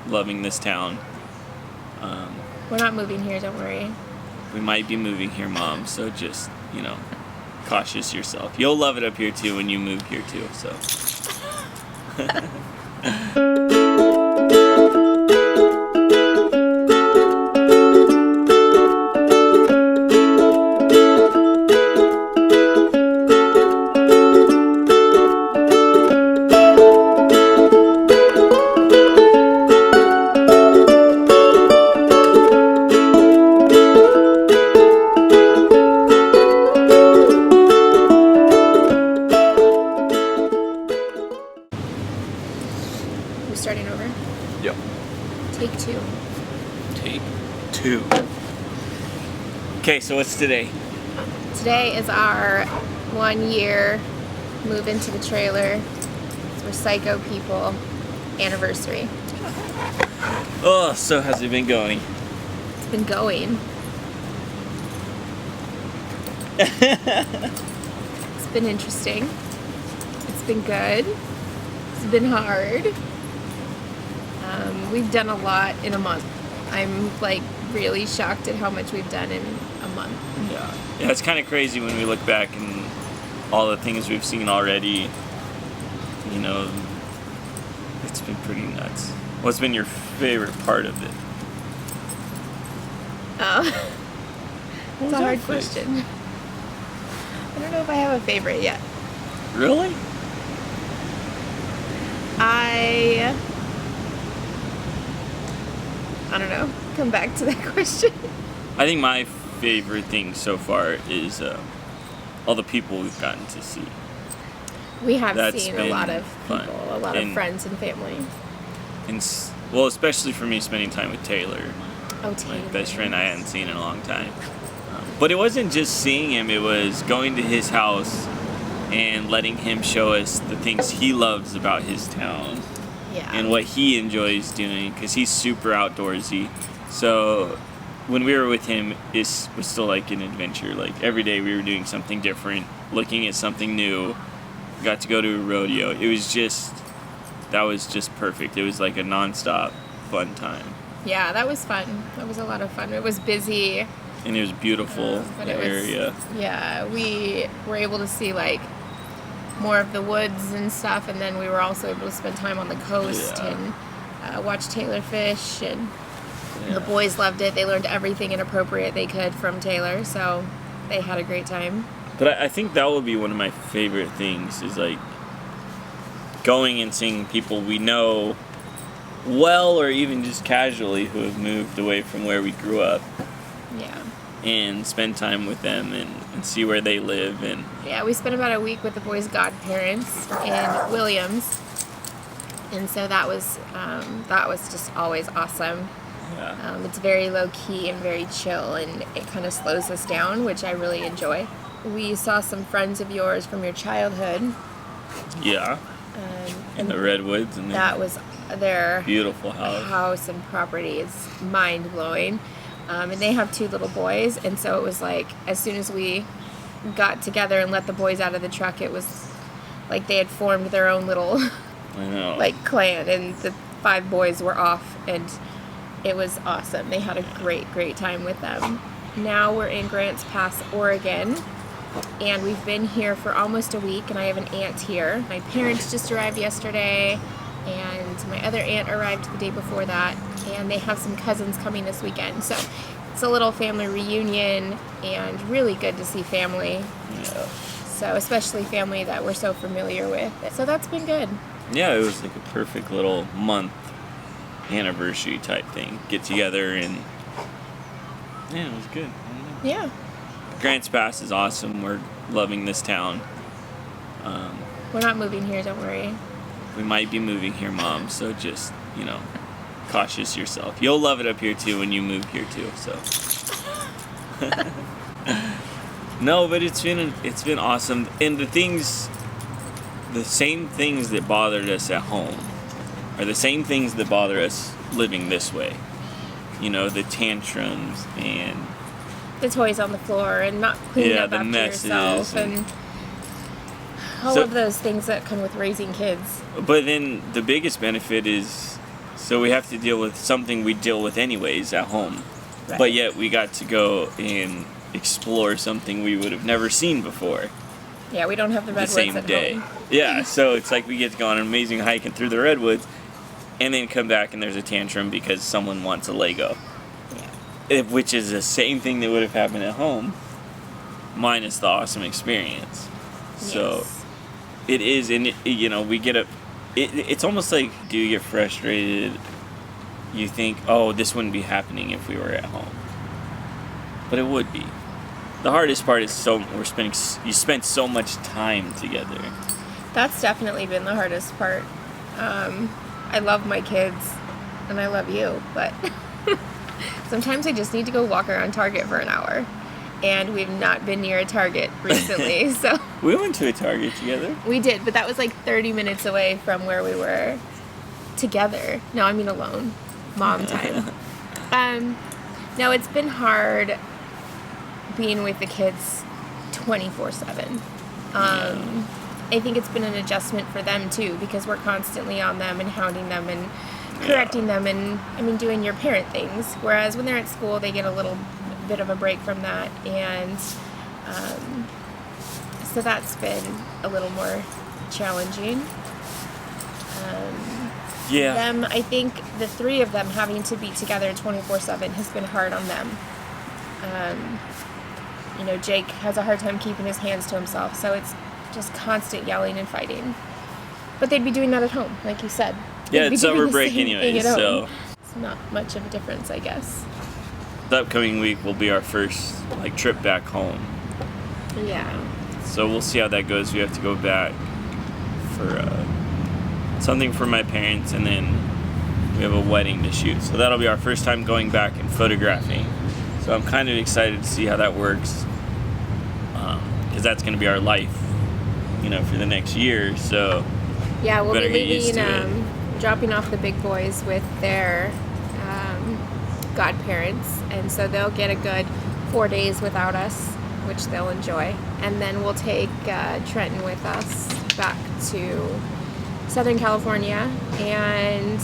loving this town. We're not moving here, don't worry. We might be moving here, Mom, so just, cautious yourself. You'll love it up here too when you move here too, so. Starting over? Yep. Take two. Take two. Okay, so what's today? Today is our 1 year move into the trailer. We're psycho people anniversary. Oh, so how's it been going? It's been going. It's been interesting. It's been good. It's been hard. We've done a lot in a month. I'm really shocked at how much we've done in a month. Yeah, it's kind of crazy when we look back and all the things we've seen already. It's been pretty nuts. What's been your favorite part of it? That's a hard question. I don't know if I have a favorite yet. Really? I don't know. Come back to that question. I think my favorite thing so far is all the people we've gotten to see. We have seen a lot of people, fun. A lot of friends and family. And especially for me, spending time with Taylor. Oh, Taylor. My best friend I hadn't seen in a long time. But it wasn't just seeing him, it was going to his house and letting him show us the things he loves about his town. Yeah. And what he enjoys doing, because he's super outdoorsy. So when we were with him, it was still like an adventure. Like every day we were doing something different, looking at something new. Got to go to a rodeo. That was just perfect. It was like a nonstop fun time. Yeah, that was fun. That was a lot of fun. It was busy. And it was beautiful, the area. Yeah, we were able to see more of the woods and stuff, and then we were also able to spend time on the coast and watch Taylor fish, and the boys loved it. They learned everything inappropriate they could from Taylor, so they had a great time. But I think that would be one of my favorite things is going and seeing people we know well or even just casually who have moved away from where we grew up. Yeah. And spend time with them and see where they live. And yeah, we spent about a week with the boys' godparents in Williams, and so that was just always awesome. Yeah. It's very low key and very chill, and it kind of slows us down, which I really enjoy. We saw some friends of yours from your childhood. Yeah. In the redwoods, and that was their beautiful house and property is mind blowing. And they have 2 little boys, and so it was as soon as we got together and let the boys out of the truck, it was like they had formed their own little clan, and the 5 boys were off, and it was awesome. They had a great time with them. Now we're in Grants Pass, Oregon, and we've been here for almost a week, and I have an aunt here. My parents just arrived yesterday, and my other aunt arrived the day before that, and they have some cousins coming this weekend. So it's a little family reunion, and really good to see family. Yeah. So especially family that we're so familiar with. So that's been good. Yeah, it was a perfect little month anniversary type thing. Get together and it was good. Yeah. Grants Pass is awesome. We're loving this town. We're not moving here, don't worry. We might be moving here, Mom, so just, cautious yourself. You'll love it up here too when you move here too, so. No, but it's been awesome. And the same things that bothered us at home are the same things that bother us living this way. The tantrums and the toys on the floor and not cleaning up after yourself and all of those things that come with raising kids. But then the biggest benefit is So we have to deal with something we deal with anyways at home. Right. But yet we got to go and explore something we would have never seen before. Yeah, we don't have the The redwoods same at day. home. Yeah, so it's like we get to go on an amazing hike and through the redwoods, and then come back and there's a tantrum because someone wants a Lego. Which is the same thing that would have happened at home, minus the awesome experience. So Yes. it is, and we get up. It's almost like, do you get frustrated? You think, oh, this wouldn't be happening if we were at home, but it would be. The hardest part is you spend so much time together. That's definitely been the hardest part. I love my kids, and I love you, but sometimes I just need to go walk around Target for an hour, and we've not been near a Target recently, so. We went to a Target together. We did, but that was like 30 minutes away from where we were together. No, I mean alone. Mom time. No, it's been hard being with the kids 24/7. I think it's been an adjustment for them too, because we're constantly on them and hounding them and correcting them and, doing your parent things. Whereas when they're at school, they get a little bit of a break from that. And so that's been a little more challenging. Yeah. Them, I think the three of them having to be together 24/7 has been hard on them. Jake has a hard time keeping his hands to himself, so it's just constant yelling and fighting. But they'd be doing that at home, like you said. Yeah, They'd be it's doing summer the break same thing anyways, at so home. It's not much of a difference, I guess. the upcoming week will be our first trip back home. Yeah. So we'll see how that goes. We have to go back for something for my parents, and then we have a wedding to shoot. So that'll be our first time going back and photographing. So I'm kind of excited to see how that works, because that's going to be our life, for the next year. So Yeah, we'll better be get used leaving, to it. dropping off the big boys with their godparents, and so they'll get a good 4 days without us, which they'll enjoy. And then we'll take Trenton with us back to Southern California and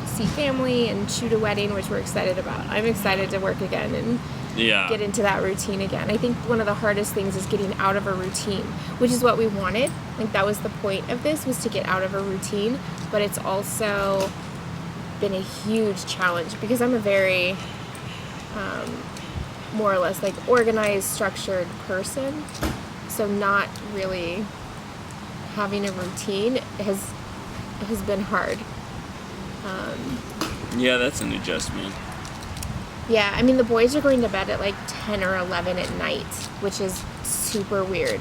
see family and shoot a wedding, which we're excited about. I'm excited to work again and Yeah. get into that routine again. I think one of the hardest things is getting out of a routine, which is what we wanted. That was the point of this, was to get out of a routine, but it's also been a huge challenge because I'm a very more or less organized, structured person, so not really having a routine has been hard. Yeah, that's an adjustment. Yeah, the boys are going to bed at 10 or 11 at night, which is super weird.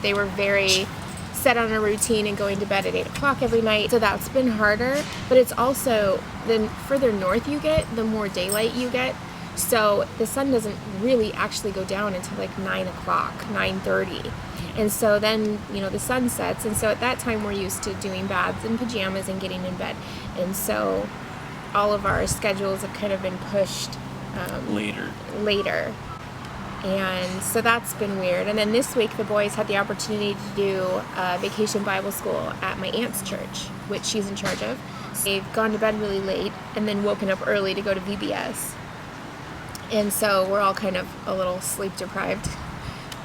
They were very set on a routine and going to bed at 8 o'clock every night, so that's been harder. But it's also, the further north you get, the more daylight you get. So the sun doesn't really actually go down until 9 o'clock, 9:30. And so then, the sun sets. And so at that time, we're used to doing baths in pajamas and getting in bed. And so all of our schedules have kind of been pushed later. And so that's been weird. And then this week, the boys had the opportunity to do vacation Bible school at my aunt's church, which she's in charge of. So they've gone to bed really late and then woken up early to go to VBS. And so we're all kind of a little sleep deprived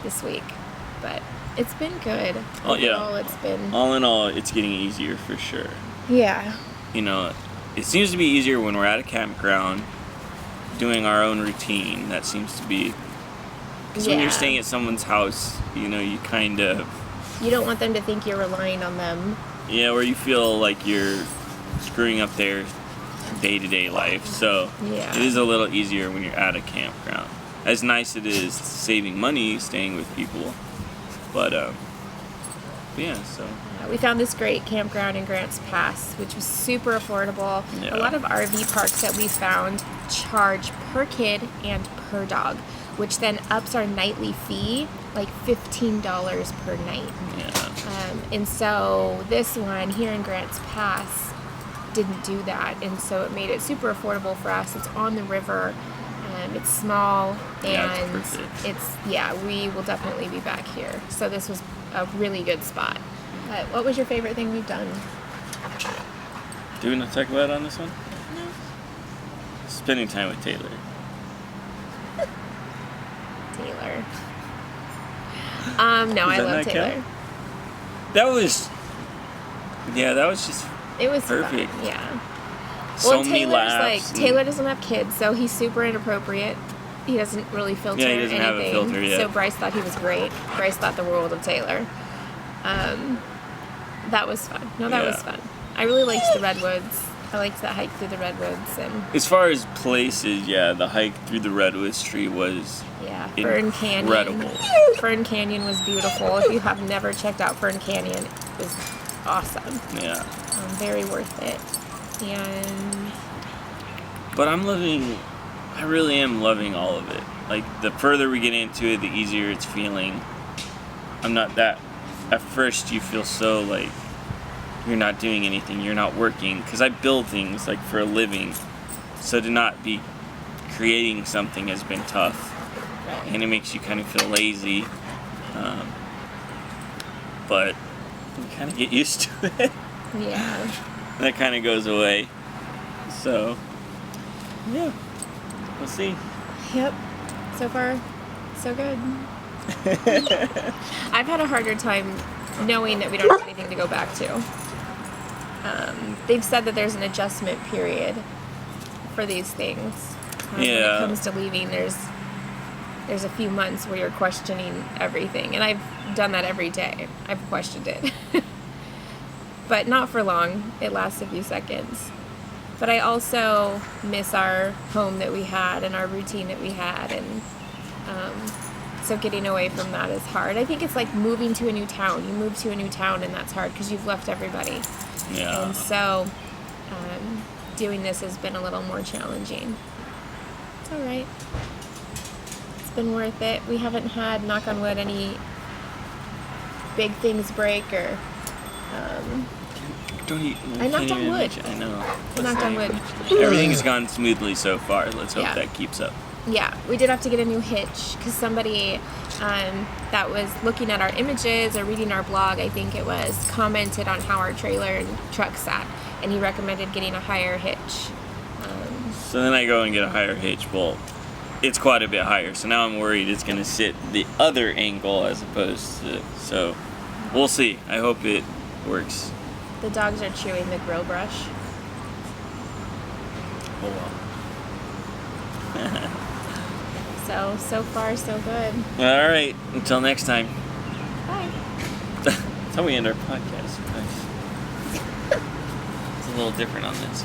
this week. But it's been good. Oh, yeah. Overall, it's been... All in all, it's getting easier for sure. Yeah. It seems to be easier when we're at a campground doing our own routine. That seems to be... Because when you're staying at someone's house, you kind of... You don't want them to think you're relying on them. Yeah, or you feel like you're screwing up their day-to-day life. So Yeah. it is a little easier when you're at a campground. As nice it is saving money staying with people. But yeah, so... We found this great campground in Grants Pass, which was super affordable. Yeah. A lot of RV parks that we found charge per kid and per dog, which then ups our nightly fee $15 per night. Yeah. And so this one here in Grants Pass didn't do that, and so it made it super affordable for us. It's on the river. It's small, and we will definitely be back here. So this was a really good spot. What was your favorite thing we've done? Do we not talk about it on this one? No. Spending time with Taylor. Taylor. No, Does I that love not Taylor. count? That was just It was perfect. fun, yeah. So many Taylor's laughs. and- Taylor doesn't have kids, so he's super inappropriate. He doesn't really filter Yeah, he doesn't have a anything. filter yet. So Bryce thought he was great. Bryce thought the world of Taylor. That was fun. No, that was Yeah. fun. I really liked the redwoods. I liked that hike through the redwoods and As far as places, yeah, the hike through the redwoods tree was yeah, Fern Canyon. incredible. Fern Canyon was beautiful. If you have never checked out Fern Canyon, it was awesome. Yeah. Very worth it. And But I really am loving all of it. Like, the further we get into it, the easier it's feeling. I'm not that, at first you feel so like, you're not doing anything, you're not working. Because I build things, like, for a living. So to not be creating something has been tough. And it makes you kind of feel lazy. But you kind of get used to it. yeah. That kind of goes away. So, yeah. We'll see. Yep. So far, so good. I've had a harder time knowing that we don't have anything to go back to. They've said that there's an adjustment period for these things. When it Yeah. comes to leaving, there's a few months where you're questioning everything, and I've done that every day. I've questioned it, but not for long. It lasts a few seconds. But I also miss our home that we had and our routine that we had, and so getting away from that is hard. I think it's like moving to a new town. You move to a new town, and that's hard because you've left everybody. Yeah. And so doing this has been a little more challenging. It's all right. It's been worth it. We haven't had, knock on wood, any big things break or. I knocked on wood. I know. I knocked on wood. Everything has gone smoothly so far. Let's hope Yeah. that keeps up. Yeah, we did have to get a new hitch because somebody that was looking at our images or reading our blog, I think it was, commented on how our trailer and truck sat, and he recommended getting a higher hitch. So then I go and get a higher hitch. Well, it's quite a bit higher. So now I'm worried it's going to sit the other angle as opposed to. So we'll see. I hope it works. The dogs are chewing the grill brush. Oh well. So far, so good. All right. Until next time. Bye. That's how we end our podcast. Nice. It's a little different on this.